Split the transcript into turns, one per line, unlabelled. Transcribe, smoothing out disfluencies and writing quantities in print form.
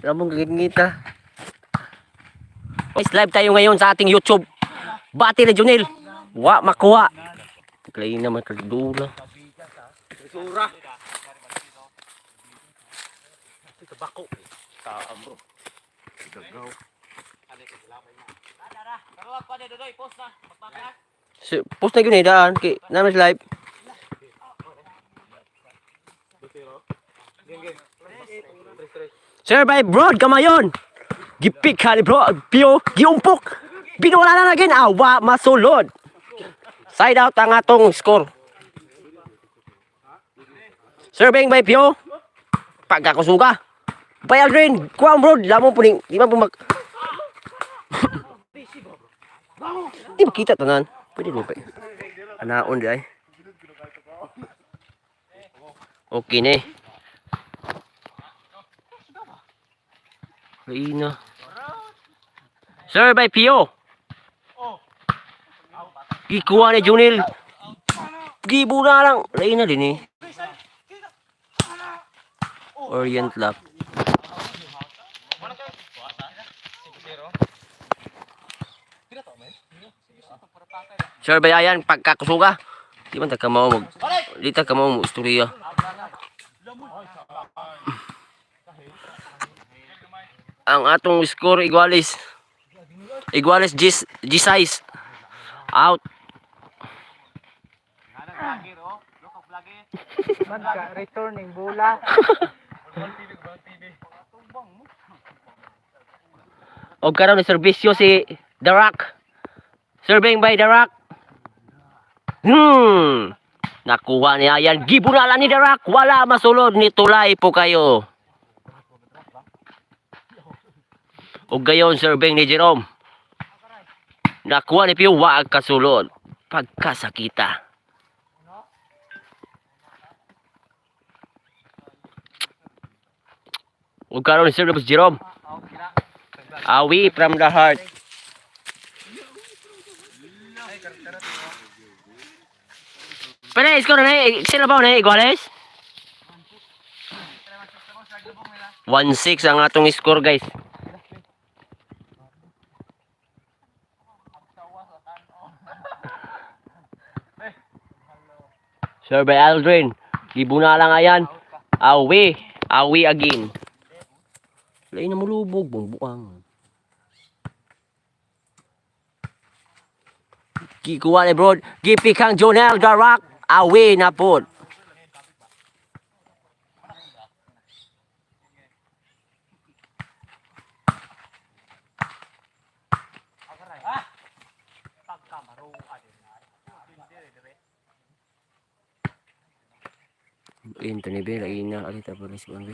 Ramong gigingita. Guys, live tayo ngayon sa ating YouTube. Bati na Junel. Wa makuha. Kaya naman kagdula. Sura. Ito bako. Taam bro. Gagaw. Post na yun eh daan. Namin live. Sir by Broad kamayon. Gipik ka ni bro. Pio. Giumpok. Binula na naging awa masulod. Side out ang atong score. Serving by Pio. Pagkakusuga. By Aldrin. Kuwang bro. Lamang puning. Di ba pumak... Di ba kita tanan? Pwede mo pa. Anaon di ay. Okay ne. Kaina. Sir by Pio. Gikuha ni Junel. Gibo na lang. Lain na din eh. Orient Lab. Sir by ayan pagkakusuga. Di man ka mao mag. Di ta ka mao mo istorya. Ang atong score igualis. Igualis G6. Out.
Returning bola.
Og karon ni serbisyo si The Rock. Serving by The Rock. Nakuha niya yan. Gibunalan ni The Rock. Wala masulod ni tulay po kayo. Og gayon serving ni Jerome. Nakuha ni Pio. Waag kasulod. Pagkasakita. Og karon ni serving ni Jerome. Awi from the heart. Pero score na sila ba na iguales? 1-6 ang atong score guys. Sir by Aldrin. Gibuna lang ayan. Awi again. Lain na mulubog bungbuang. Gikuha ni bro. Gipik ang Jonel The Rock. Awi na po. Anthony B. Lagi na. Alita pa rin si Bang B.